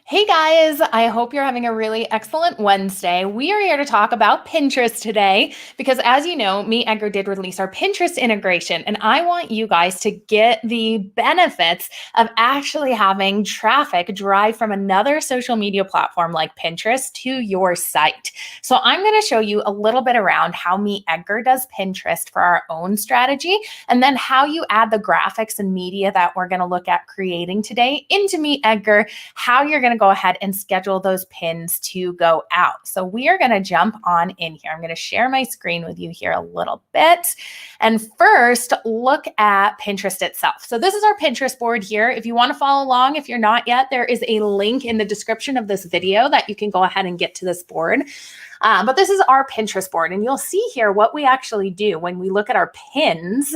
Hey guys, I hope you're having a really excellent Wednesday. We are here to talk about Pinterest today because, as you know, MeetEdgar did release our Pinterest integration, and I want you guys to get the benefits of actually having traffic drive from another social media platform like Pinterest to your site. So, I'm going to show you a little bit around how MeetEdgar does Pinterest for our own strategy, and then how you add the graphics and media that we're going to look at creating today into MeetEdgar, how you're going to go ahead and schedule those pins to go out. So we are going to jump on in here. I'm going to share my screen with you here a little bit. And first, look at Pinterest itself. So this is our Pinterest board here. If you want to follow along, if you're not yet, there is a link in the description of this video that you can go ahead and get to this board. But this is our Pinterest board, and you'll see here what we actually do when we look at our pins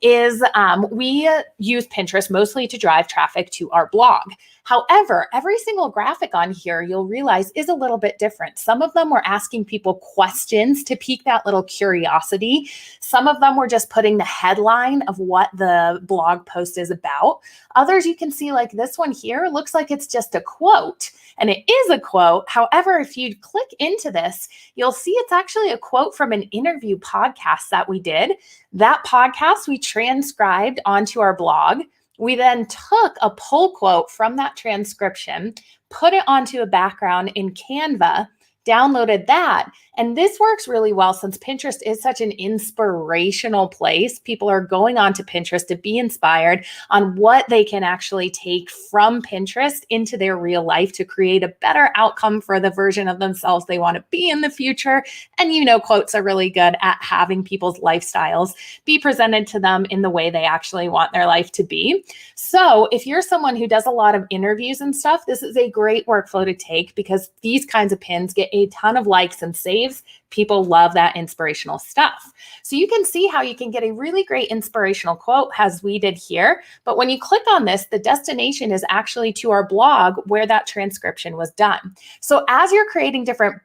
is we use Pinterest mostly to drive traffic to our blog. However, every single graphic on here, you'll realize, is a little bit different. Some of them were asking people questions to pique that little curiosity. Some of them were just putting the headline of what the blog post is about. Others you can see, like this one here, looks like it's just a quote. And it is a quote. However, if you click into this, you'll see it's actually a quote from an interview podcast that we did. That podcast we transcribed onto our blog. We then took a pull quote from that transcription, put it onto a background in Canva, downloaded that. And this works really well since Pinterest is such an inspirational place. People are going on to Pinterest to be inspired on what they can actually take from Pinterest into their real life to create a better outcome for the version of themselves they want to be in the future. And you know, quotes are really good at having people's lifestyles be presented to them in the way they actually want their life to be. So if you're someone who does a lot of interviews and stuff, this is a great workflow to take because these kinds of pins get a ton of likes and saves. People love that inspirational stuff. So you can see how you can get a really great inspirational quote as we did here. But when you click on this, the destination is actually to our blog where that transcription was done. So as you're creating different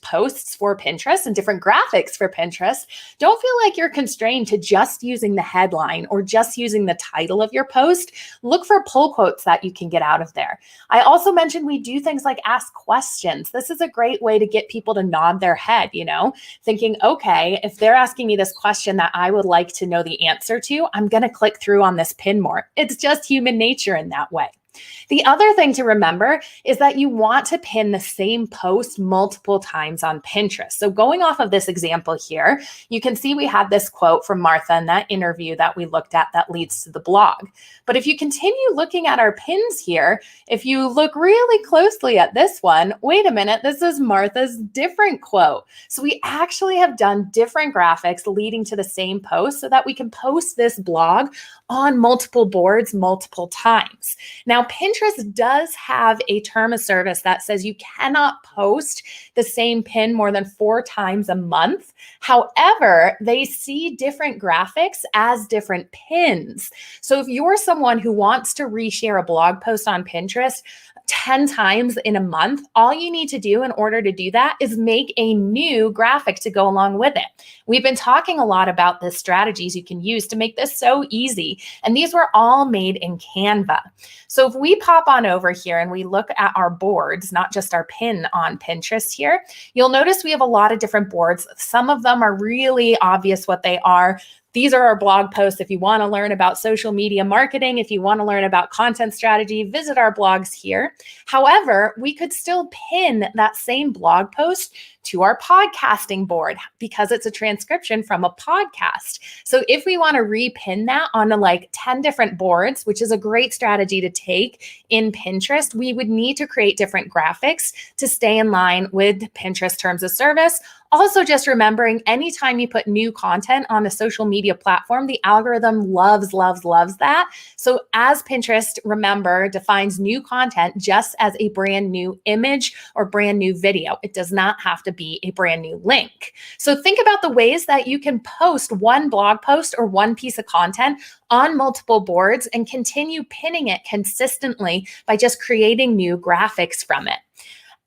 posts for Pinterest and different graphics for Pinterest, don't feel like you're constrained to just using the headline or just using the title of your post. Look for pull quotes that you can get out of there. I also mentioned we do things like ask questions. This is a great way to get people to nod their head, thinking, okay, if they're asking me this question that I would like to know the answer to, I'm going to click through on this pin more. It's just human nature in that way. The other thing to remember is that you want to pin the same post multiple times on Pinterest. So going off of this example here, you can see we had this quote from Martha in that interview that we looked at that leads to the blog. But if you continue looking at our pins here, if you look really closely at this one, wait a minute, this is Martha's different quote. So we actually have done different graphics leading to the same post so that we can post this blog on multiple boards multiple times. Now, Pinterest does have a term of service that says you cannot post the same pin more than 4 times a month. However, they see different graphics as different pins. So if you're someone who wants to reshare a blog post on Pinterest 10 times in a month, all you need to do in order to do that is make a new graphic to go along with it. We've been talking a lot about the strategies you can use to make this so easy, and these were all made in Canva. So if we pop on over here and we look at our boards, not just our pin on Pinterest here, you'll notice we have a lot of different boards. Some of them are really obvious what they are. These are our blog posts. If you want to learn about social media marketing, if you want to learn about content strategy, visit our blogs here. However, we could still pin that same blog post to our podcasting board because it's a transcription from a podcast. So if we want to repin that onto like 10 different boards, which is a great strategy to take in Pinterest, we would need to create different graphics to stay in line with Pinterest terms of service. Also, just remembering anytime you put new content on a social media platform, the algorithm loves that. So as Pinterest, remember, defines new content just as a brand new image or brand new video. It does not have to be a brand new link. So think about the ways that you can post one blog post or one piece of content on multiple boards and continue pinning it consistently by just creating new graphics from it.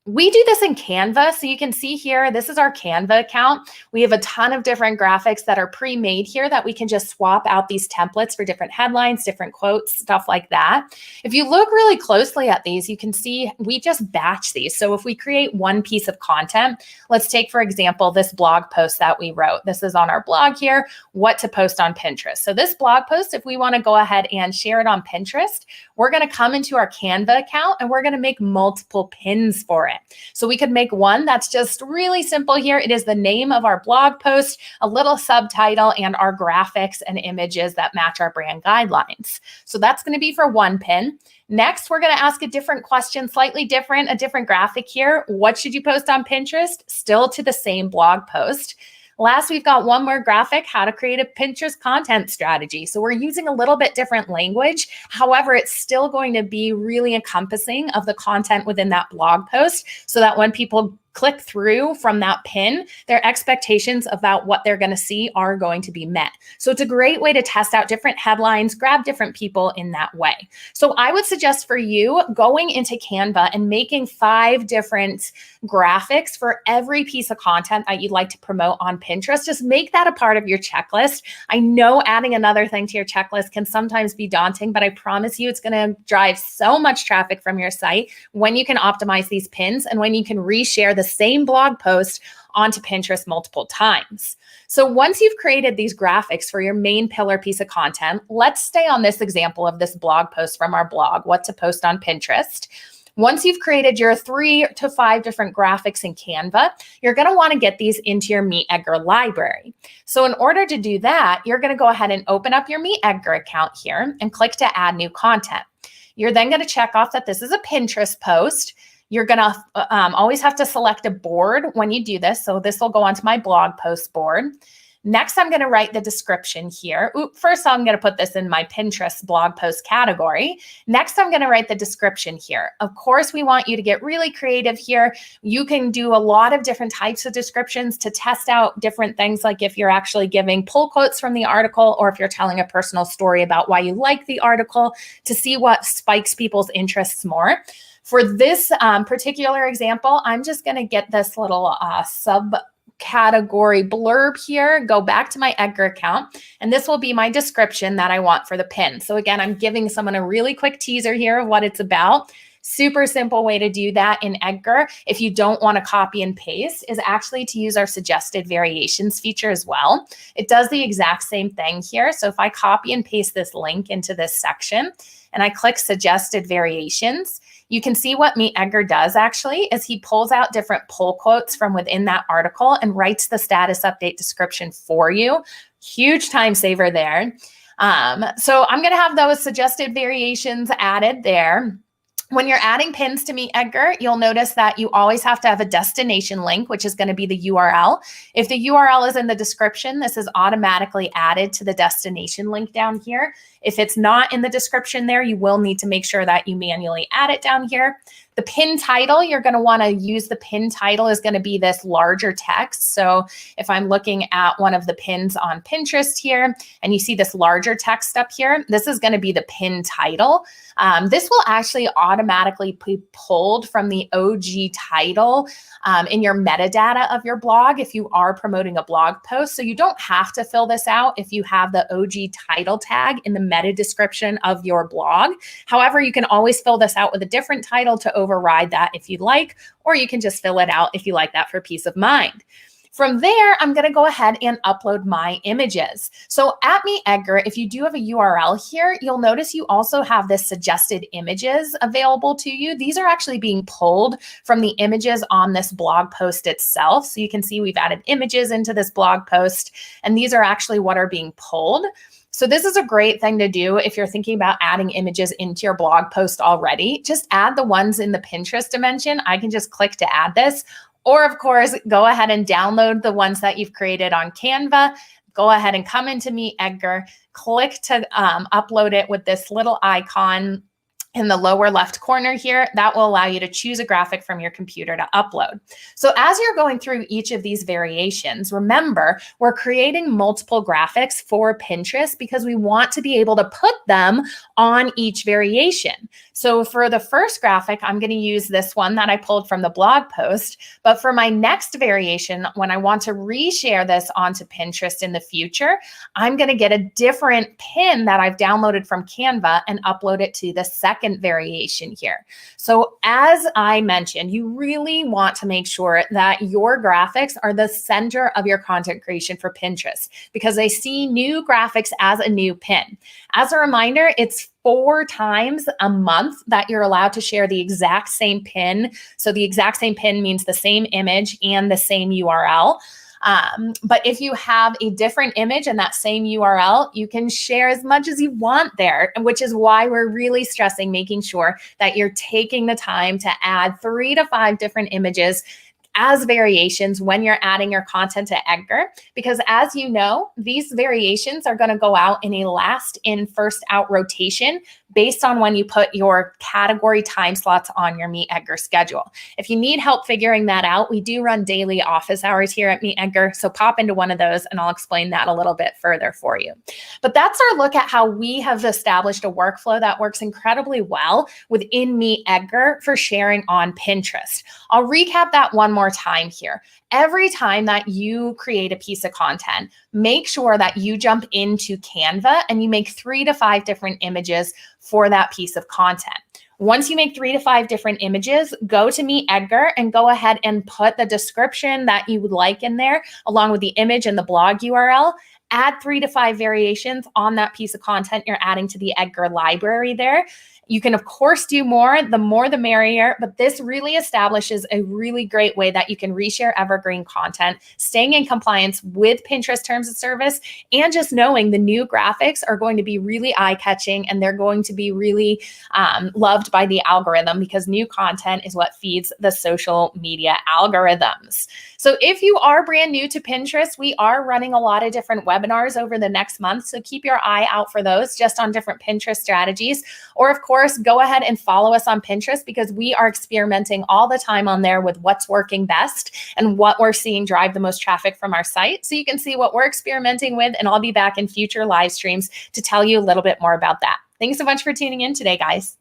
We do this in Canva. So you can see here, this is our Canva account. We have a ton of different graphics that are pre-made here that we can just swap out these templates for different headlines, different quotes, stuff like that. If you look really closely at these, you can see we just batch these. So if we create one piece of content, let's take, for example, this blog post that we wrote. This is on our blog here, what to post on Pinterest. So this blog post, if we want to go ahead and share it on Pinterest, we're going to come into our Canva account and we're going to make multiple pins for it. So we could make one that's just really simple here. It is the name of our blog post, a little subtitle, and our graphics and images that match our brand guidelines. So that's going to be for one pin. Next, we're going to ask a different question, slightly different, a different graphic here. What should you post on Pinterest? Still to the same blog post. Last, we've got one more graphic, how to create a Pinterest content strategy. So we're using a little bit different language. However, it's still going to be really encompassing of the content within that blog post so that when people click through from that pin, their expectations about what they're going to see are going to be met. So it's a great way to test out different headlines, grab different people in that way. So I would suggest for you going into Canva and making 5 different graphics for every piece of content that you'd like to promote on Pinterest. Just make that a part of your checklist. I know adding another thing to your checklist can sometimes be daunting, but I promise you it's going to drive so much traffic from your site when you can optimize these pins and when you can reshare the same blog post onto Pinterest multiple times. So once you've created these graphics for your main pillar piece of content, let's stay on this example of this blog post from our blog, what to post on Pinterest. Once you've created your 3 to 5 different graphics in Canva, you're going to want to get these into your MeetEdgar library. So in order to do that, you're going to go ahead and open up your MeetEdgar account here and click to add new content. You're then going to check off that this is a Pinterest post. You're going to always have to select a board when you do this. So this will go onto my blog post board. Next, I'm going to write the description here. First, I'm going to put this in my Pinterest blog post category. Next, I'm going to write the description here. Of course, we want you to get really creative here. You can do a lot of different types of descriptions to test out different things, like if you're actually giving pull quotes from the article or if you're telling a personal story about why you like the article to see what spikes people's interests more. For this particular example, I'm just going to get this little subcategory blurb here, go back to my Edgar account, and this will be my description that I want for the pin. So again, I'm giving someone a really quick teaser here of what it's about. Super simple way to do that in Edgar, if you don't want to copy and paste, is actually to use our suggested variations feature as well. It does the exact same thing here. So if I copy and paste this link into this section and I click suggested variations, you can see what MeetEdgar does actually is he pulls out different pull quotes from within that article and writes the status update description for you. Huge time saver there. So I'm going to have those suggested variations added there. When you're adding pins to MeetEdgar, you'll notice that you always have to have a destination link, which is going to be the URL. If the URL is in the description, this is automatically added to the destination link down here. If it's not in the description there, you will need to make sure that you manually add it down here. The pin title, you're going to want to use the pin title is going to be this larger text. So if I'm looking at one of the pins on Pinterest here, and you see this larger text up here, this is going to be the pin title. This will actually automatically be pulled from the OG title in your metadata of your blog if you are promoting a blog post. So you don't have to fill this out if you have the OG title tag in the meta description of your blog. However, you can always fill this out with a different title to override that if you'd like, or you can just fill it out if you like that for peace of mind. From there, I'm going to go ahead and upload my images. So at MeetEdgar, if you do have a URL here, you'll notice you also have this suggested images available to you. These are actually being pulled from the images on this blog post itself. So you can see we've added images into this blog post, and these are actually what are being pulled. So this is a great thing to do if you're thinking about adding images into your blog post already. Just add the ones in the Pinterest dimension. I can just click to add this. Or of course, go ahead and download the ones that you've created on Canva. Go ahead and come into MeetEdgar, click to upload it with this little icon in the lower left corner here, that will allow you to choose a graphic from your computer to upload. So as you're going through each of these variations, remember, we're creating multiple graphics for Pinterest because we want to be able to put them on each variation. So for the first graphic, I'm going to use this one that I pulled from the blog post. But for my next variation, when I want to reshare this onto Pinterest in the future, I'm going to get a different pin that I've downloaded from Canva and upload it to the second variation here. So as I mentioned, you really want to make sure that your graphics are the center of your content creation for Pinterest because they see new graphics as a new pin. As a reminder, it's 4 times a month that you're allowed to share the exact same pin. So the exact same pin means the same image and the same URL. But if you have a different image and that same URL, you can share as much as you want there, which is why we're really stressing making sure that you're taking the time to add 3 to 5 different images as variations when you're adding your content to Edgar, because as you know, these variations are going to go out in a last in, first out rotation based on when you put your category time slots on your MeetEdgar schedule. If you need help figuring that out, we do run daily office hours here at MeetEdgar, so pop into one of those and I'll explain that a little bit further for you. But that's our look at how we have established a workflow that works incredibly well within MeetEdgar for sharing on Pinterest. I'll recap that one more time here. Every time that you create a piece of content, make sure that you jump into Canva and you make 3 to 5 different images for that piece of content. Once you make 3 to 5 different images, go to MeetEdgar and go ahead and put the description that you would like in there, along with the image and the blog URL. Add 3 to 5 variations on that piece of content you're adding to the Edgar library there. You can, of course, do more the merrier, but this really establishes a really great way that you can reshare evergreen content, staying in compliance with Pinterest terms of service, and just knowing the new graphics are going to be really eye-catching and they're going to be really loved by the algorithm because new content is what feeds the social media algorithms. So if you are brand new to Pinterest, we are running a lot of different webinars over the next month, so keep your eye out for those just on different Pinterest strategies. Or of course, go ahead and follow us on Pinterest because we are experimenting all the time on there with what's working best and what we're seeing drive the most traffic from our site. So you can see what we're experimenting with, and I'll be back in future live streams to tell you a little bit more about that. Thanks so much for tuning in today, guys.